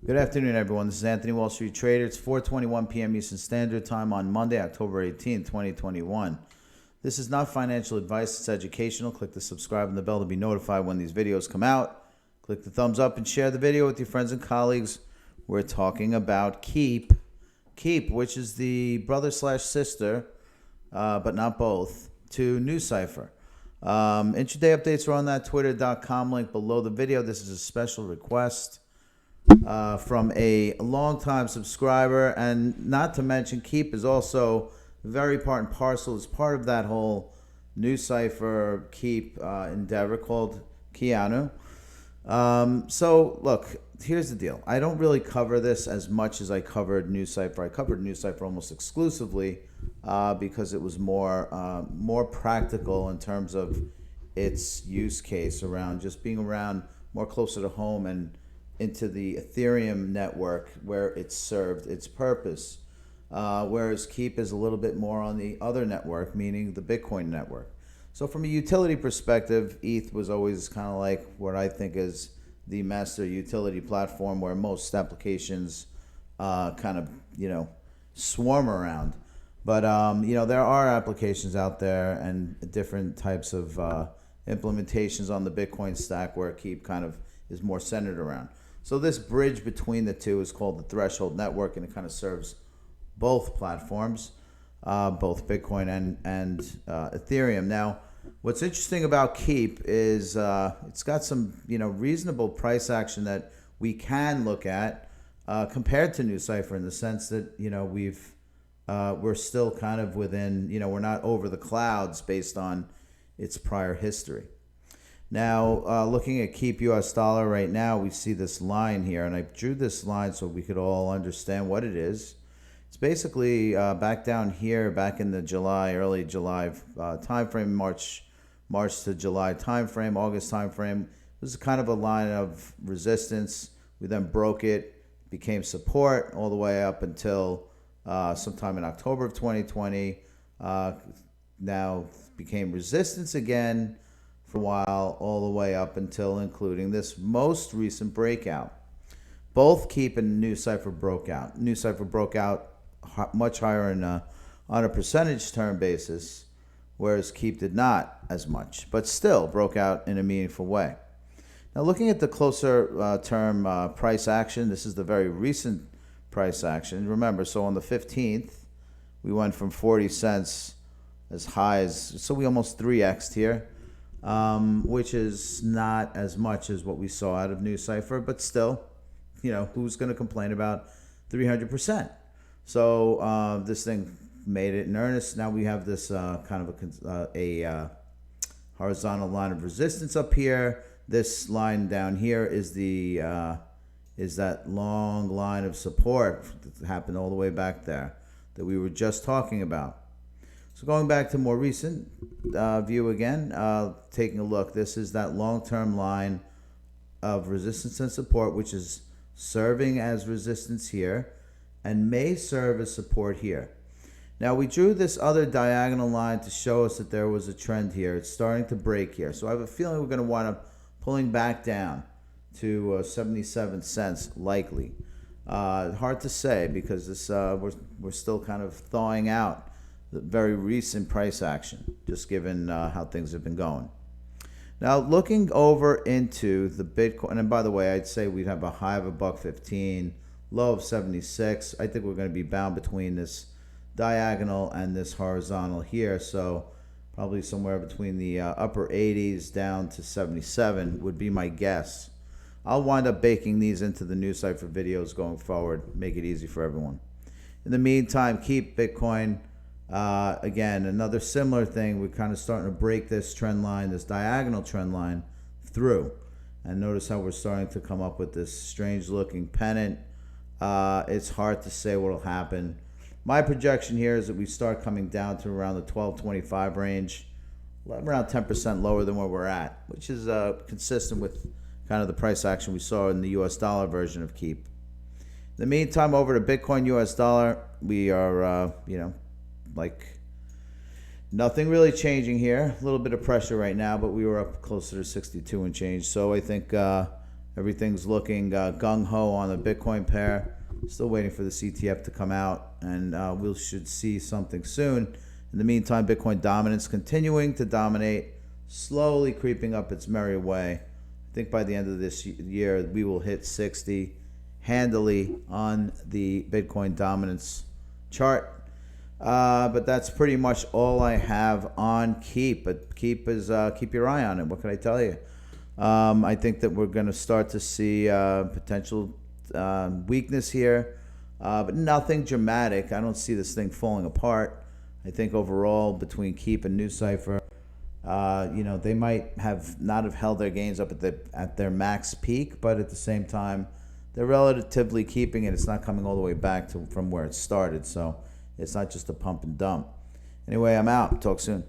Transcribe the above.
Good afternoon, everyone. This is Anthony, Wall Street Trader. It's 4:21 p.m. Eastern Standard Time on Monday, October 18th, 2021. This is not financial advice. It's educational. Click the subscribe and the bell to be notified when these videos come out. Click the thumbs up and share the video with your friends and colleagues. We're talking about Keep, which is the brother/sister, but not both, to NewsCipher. Intraday Updates are on that twitter.com link below the video. This is a special request from a longtime subscriber, and not to mention Keep is also very part and parcel as part of that whole NewsCipher Keep endeavor called Keanu. So look, here's the deal. I don't really cover this as much as I covered NewsCipher. I covered NewsCipher almost exclusively because it was more practical in terms of its use case around just being around more closer to home and into the Ethereum network where it served its purpose, whereas Keep is a little bit more on the other network, meaning the Bitcoin network. So from a utility perspective, ETH was always kind of like what I think is the master utility platform where most applications kind of, swarm around. But, there are applications out there and different types of implementations on the Bitcoin stack where Keep kind of is more centered around. So this bridge between the two is called the Threshold Network, and it kind of serves both platforms, both Bitcoin and Ethereum. Now, what's interesting about Keep is it's got some reasonable price action that we can look at compared to NewsCipher in the sense that we're still kind of within, we're not over the clouds based on its prior history. Now, looking at Keep US dollar right now, we see this line here, and I drew this line so we could all understand what it is. It's basically back down here, back in the early July time frame, March to July time frame, August time frame. This is kind of a line of resistance. We then broke it, became support all the way up until sometime in October of 2020. Now became resistance again for a while, all the way up until including this most recent breakout. Both Keep and NewsCipher broke out. NewsCipher broke out much higher on a percentage term basis, whereas Keep did not as much, but still broke out in a meaningful way. Now, looking at the closer term price action, this is the very recent price action. Remember, so on the 15th, we went from 40 cents as high as, so we almost 3x'd here. Which is not as much as what we saw out of NewsCipher, but still, who's going to complain about 300%? So this thing made it in earnest. Now we have this kind of a horizontal line of resistance up here. This line down here is that long line of support that happened all the way back there that we were just talking about. So going back to more recent view again, taking a look, this is that long-term line of resistance and support, which is serving as resistance here and may serve as support here. Now, we drew this other diagonal line to show us that there was a trend here. It's starting to break here. So I have a feeling we're going to wind up pulling back down to 77 cents likely. Hard to say because this we're still kind of thawing out the very recent price action, just given how things have been going. Now, looking over into the Bitcoin, and by the way, I'd say we'd have a high of $1.15, low of 76. I think we're going to be bound between this diagonal and this horizontal here, so probably somewhere between the upper 80s down to 77 would be my guess. I'll wind up baking these into the NewsCipher videos going forward, make it easy for everyone. In the meantime, Keep Bitcoin. Again, another similar thing. We're kind of starting to break this trend line, this diagonal trend line through. And notice how we're starting to come up with this strange looking pennant. It's hard to say what will happen. My projection here is that we start coming down to around the 1225 range, around 10% lower than where we're at, which is consistent with kind of the price action we saw in the US dollar version of Keep. In the meantime, over to Bitcoin US dollar, we are, like nothing really changing here. A little bit of pressure right now, but we were up closer to 62 and change. So I think Everything's looking gung-ho on the Bitcoin pair. Still waiting for the CTF to come out, and we should see something soon. In the meantime, Bitcoin dominance continuing to dominate, slowly creeping up its merry way. I think by the end of this year, we will hit 60 handily on the Bitcoin dominance chart. But that's pretty much all I have on Keep. But Keep is keep your eye on it. What can I tell you? I think that we're going to start to see potential weakness here, but nothing dramatic. I don't see this thing falling apart. I think overall, between Keep and New Cipher, they might not have held their gains up at their max peak, but at the same time, they're relatively keeping it. It's not coming all the way back from where it started, so it's not just a pump and dump. Anyway, I'm out. Talk soon.